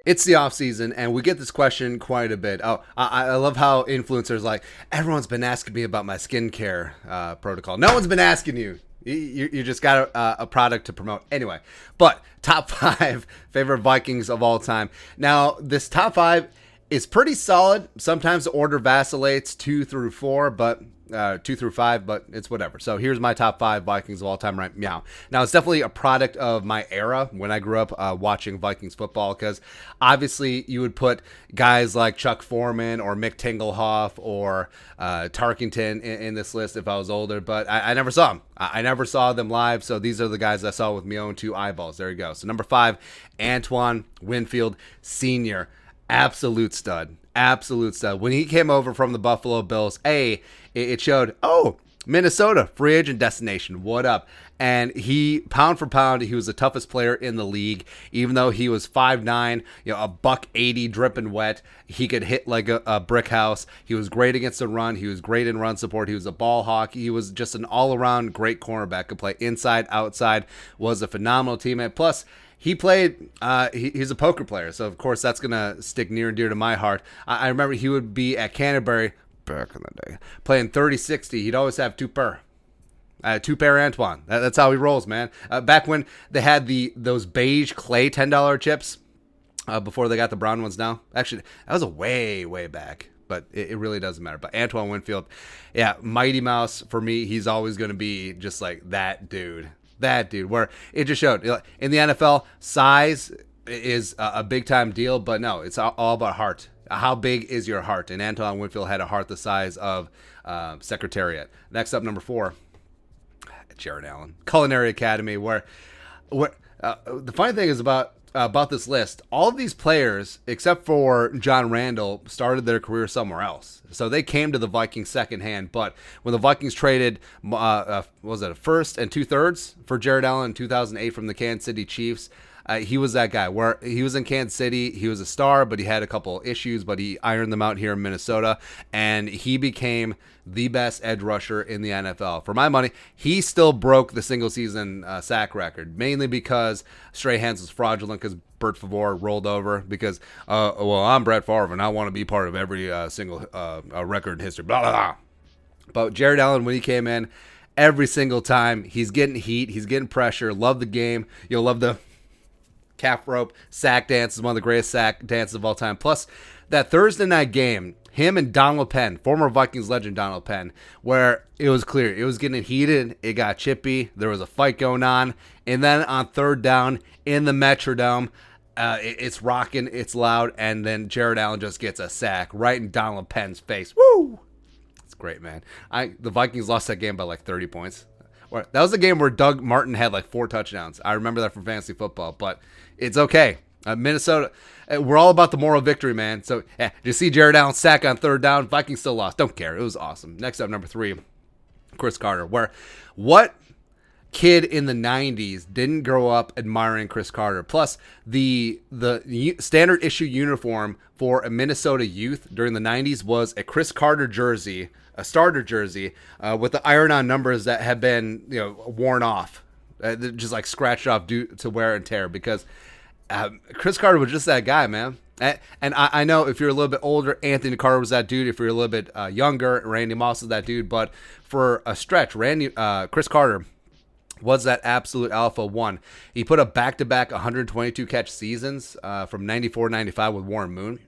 It's the off season, and we get this question quite a bit. Oh, I love how influencers like everyone's been asking me about my skincare protocol. No one's been asking you. You just got a product to promote anyway. But top five favorite Vikings of all time. Now this top five is pretty solid. Sometimes the order vacillates 2 through 4, but 2 through 5, but it's whatever. So here's my top five Vikings of all time right now. Now it's definitely a product of my era when I grew up watching Vikings football, because obviously you would put guys like Chuck Foreman or Mick Tingelhoff or Tarkington in this list if I was older, but I never saw them. I never saw them live, so these are the guys I saw with my own two eyeballs. There you go. So number five, Antoine Winfield Sr. Absolute stud. Absolute stud. When he came over from the Buffalo Bills, it showed, oh, Minnesota, free agent destination. What up? And he, pound for pound, he was the toughest player in the league. Even though he was 5'9", a $180 dripping wet, he could hit like a brick house. He was great against the run. He was great in run support. He was a ball hawk. He was just an all-around great cornerback. Could play inside, outside. Was a phenomenal teammate. Plus, he played, he's a poker player, so of course that's going to stick near and dear to my heart. I remember he would be at Canterbury back in the day, playing 30-60. He'd always have two-pair Antoine. That's how he rolls, man. Back when they had those beige clay $10 chips, before they got the brown ones now. Actually, that was a way, way back, but it really doesn't matter. But Antoine Winfield, yeah, Mighty Mouse for me, he's always going to be just like that dude. Where it just showed in the NFL, size is a big time deal, but no, it's all about heart. How big is your heart? And Antoine Winfield had a heart the size of Secretariat. Next up, number four, Jared Allen, Culinary Academy. Where the funny thing is about this list, all of these players, except for John Randall, started their career somewhere else. So they came to the Vikings secondhand. But when the Vikings traded, was it a first and 2/3 for Jared Allen in 2008 from the Kansas City Chiefs, he was that guy where he was in Kansas City. He was a star, but he had a couple issues, but he ironed them out here in Minnesota, and he became the best edge rusher in the NFL. For my money, he still broke the single season sack record, mainly because Strahan's was fraudulent because Bert Favre rolled over because, well, I'm Brett Favre and I want to be part of every single record in history, blah, blah, blah. But Jared Allen, when he came in, every single time, he's getting heat, he's getting pressure, love the game. You'll love the calf rope sack dance, is one of the greatest sack dances of all time. Plus, that Thursday night game, him and Donald Penn, former Vikings legend Donald Penn, where it was clear it was getting heated, it got chippy, there was a fight going on, and then on third down in the Metrodome, it's rocking, it's loud, and then Jared Allen just gets a sack right in Donald Penn's face. Woo! It's great, man. The Vikings lost that game by like 30 points. That was the game where Doug Martin had like 4 touchdowns. I remember that from fantasy football, but it's okay. Minnesota, we're all about the moral victory, man. So, did you see Jared Allen sack on third down? Vikings still lost. Don't care. It was awesome. Next up, number 3, Cris Carter. What kid in the 90s didn't grow up admiring Cris Carter? Plus, the standard issue uniform for a Minnesota youth during the 90s was a Cris Carter jersey, a starter jersey, with the iron-on numbers that had been worn off, just like scratched off due to wear and tear, because Cris Carter was just that guy, man. And I know if you're a little bit older, Anthony Carter was that dude. If you're a little bit younger, Randy Moss was that dude. But for a stretch, Cris Carter was that absolute alpha one. He put up back-to-back 122 catch seasons from 94-95 with Warren Moon,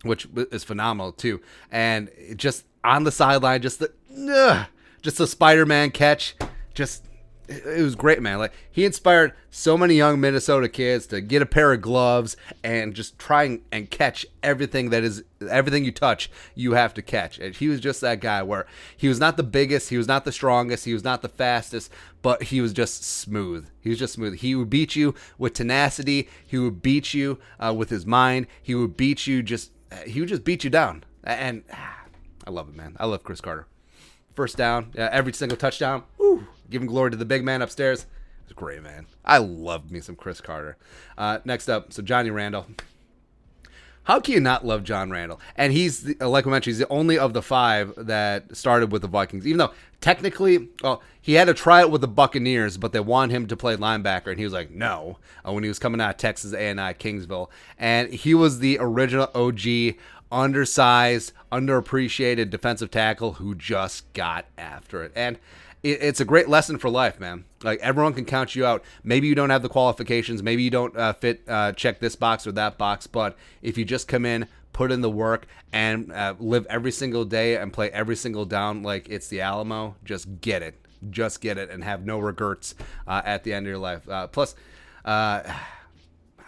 which is phenomenal too. And just on the sideline, just the Spider-Man catch, it was great, man. Like, he inspired so many young Minnesota kids to get a pair of gloves and just try and catch everything you touch, you have to catch. And he was just that guy where he was not the biggest, he was not the strongest, he was not the fastest, but he was just smooth. He was just smooth. He would beat you with tenacity. He would beat you with his mind. He would beat you he would just beat you down. And I love it, man. I love Cris Carter. First down, every single touchdown. Woo, giving glory to the big man upstairs. It's great, man. I love me some Cris Carter. Next up, so Johnny Randall. How can you not love John Randall? And he's, like I mentioned, he's the only of the 5 that started with the Vikings. Even though technically, well, he had to try it with the Buccaneers, but they wanted him to play linebacker, and he was like, no, when he was coming out of Texas A&I Kingsville. And he was the original OG, undersized, underappreciated defensive tackle who just got after it. And it's a great lesson for life, man. Like, everyone can count you out. Maybe you don't have the qualifications. Maybe you don't check this box or that box. But if you just come in, put in the work, and live every single day and play every single down like it's the Alamo, just get it. Just get it and have no regrets at the end of your life. Plus, I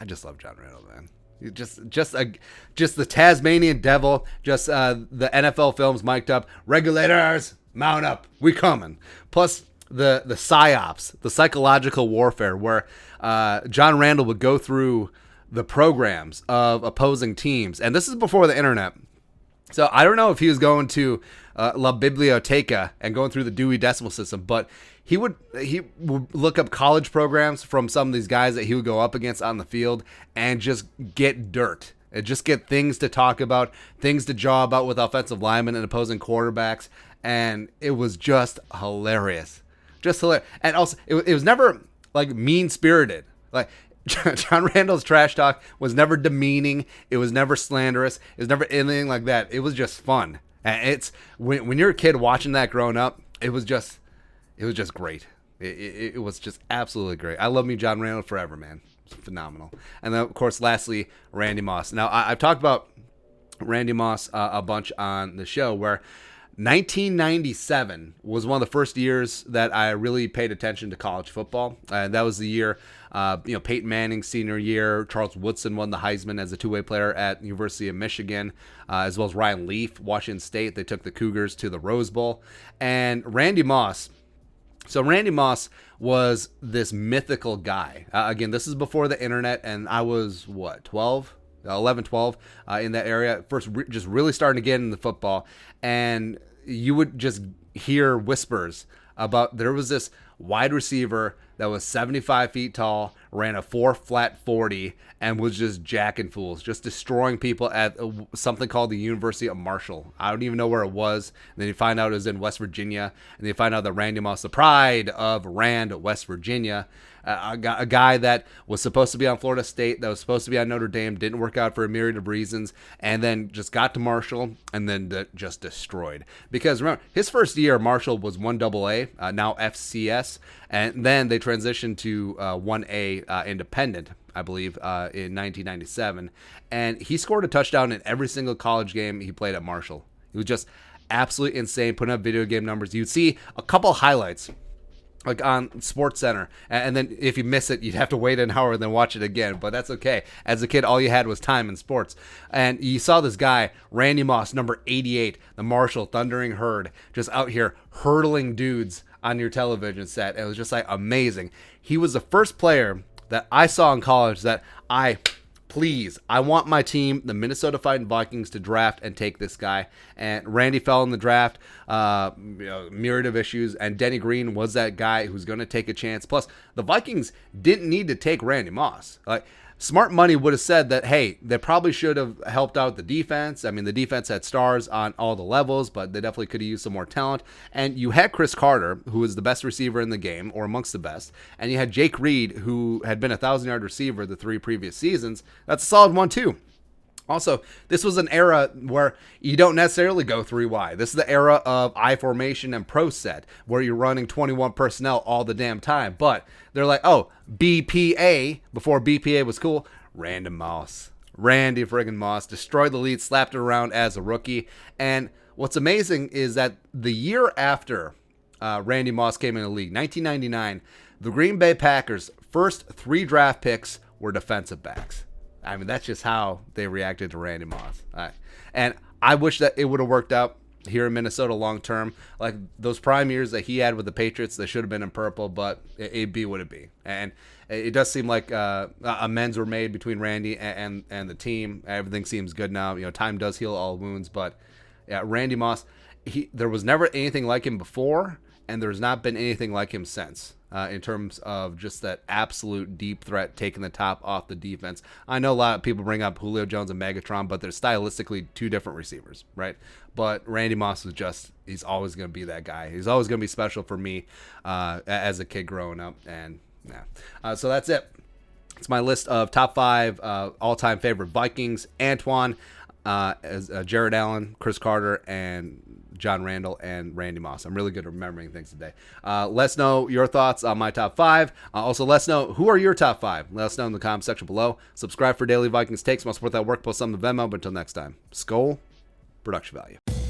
just love John Randall, man. Just the Tasmanian devil. Just the NFL films mic'd up. Regulators, mount up. We coming. Plus the psyops, the psychological warfare, where John Randall would go through the programs of opposing teams, and this is before the internet. So I don't know if he was going to La Biblioteca and going through the Dewey Decimal System, but he would look up college programs from some of these guys that he would go up against on the field and just get dirt. And just get things to talk about, things to jaw about with offensive linemen and opposing quarterbacks. And it was just hilarious. Just hilarious. And also, it was never like mean-spirited. Like, John Randall's trash talk was never demeaning. It was never slanderous. It was never anything like that. It was just fun. And it's when you're a kid watching that growing up, it was just great. It was just absolutely great. I love me John Randall forever, man. Phenomenal. And then, of course, lastly, Randy Moss. Now, I've talked about Randy Moss a bunch on the show, where 1997 was one of the first years that I really paid attention to college football. That was the year, Peyton Manning's senior year. Charles Woodson won the Heisman as a two-way player at University of Michigan, as well as Ryan Leaf, Washington State. They took the Cougars to the Rose Bowl. And Randy Moss. So Randy Moss was this mythical guy. Again, this is before the internet, and I was, 11, 12 in that area. First, just really starting to get into football, and you would just hear whispers about there was this wide receiver that was 75 feet tall, ran a 4.40 40, and was just jacking fools, just destroying people at something called the University of Marshall. I don't even know where it was. And then you find out it was in West Virginia, and then you find out that Randy Moss, the pride of Rand, West Virginia, a guy that was supposed to be on Florida State, that was supposed to be on Notre Dame, didn't work out for a myriad of reasons, and then just got to Marshall and then just destroyed. Because remember, his first year, Marshall was 1AA, now FCS, and then they transitioned to 1A independent, I believe, in 1997. And he scored a touchdown in every single college game he played at Marshall. He was just absolutely insane, putting up video game numbers. You'd see a couple highlights like on Sports Center, and then if you miss it, you'd have to wait an hour and then watch it again, but that's okay. As a kid, all you had was time in sports, and you saw this guy, Randy Moss, number 88, the Marshall Thundering Herd, just out here hurdling dudes on your television set. It was just like amazing. He was the first player that I saw in college that I want my team, the Minnesota Fighting Vikings, to draft and take this guy. And Randy fell in the draft, myriad of issues, and Denny Green was that guy who's going to take a chance. Plus, the Vikings didn't need to take Randy Moss. Like, smart money would have said that, hey, they probably should have helped out the defense. I mean, the defense had stars on all the levels, but they definitely could have used some more talent. And you had Cris Carter, who was the best receiver in the game, or amongst the best. And you had Jake Reed, who had been a 1,000-yard receiver the 3 previous seasons. That's a solid one, too. Also, this was an era where you don't necessarily go 3 wide. This is the era of I formation and pro set, where you're running 21 personnel all the damn time. But they're like, oh, BPA, before BPA was cool, Randy friggin' Moss, destroyed the lead, slapped it around as a rookie. And what's amazing is that the year after Randy Moss came in the league, 1999, the Green Bay Packers' first 3 draft picks were defensive backs. I mean, that's just how they reacted to Randy Moss. And I wish that it would have worked out here in Minnesota long term. Like those prime years that he had with the Patriots, they should have been in purple, but it be what it be. And it does seem like amends were made between Randy and the team. Everything seems good now. Time does heal all wounds, but yeah, Randy Moss, there was never anything like him before. and there's not been anything like him since. In terms of just that absolute deep threat, taking the top off the defense. I know a lot of people bring up Julio Jones and Megatron, but they're stylistically two different receivers, right? But Randy Moss is he's always going to be that guy. He's always going to be special for me as a kid growing up. And yeah, so that's it. It's my list of top 5 all-time favorite Vikings. Antoine, as Jared Allen, Cris Carter, and John Randall, and Randy Moss. I'm really good at remembering things today. Let us know your thoughts on my top 5. Also, let us know who are your top 5. Let us know in the comment section below. Subscribe for daily Vikings takes. I'll support that work. Post on the Venmo. But until next time, Skol, production value.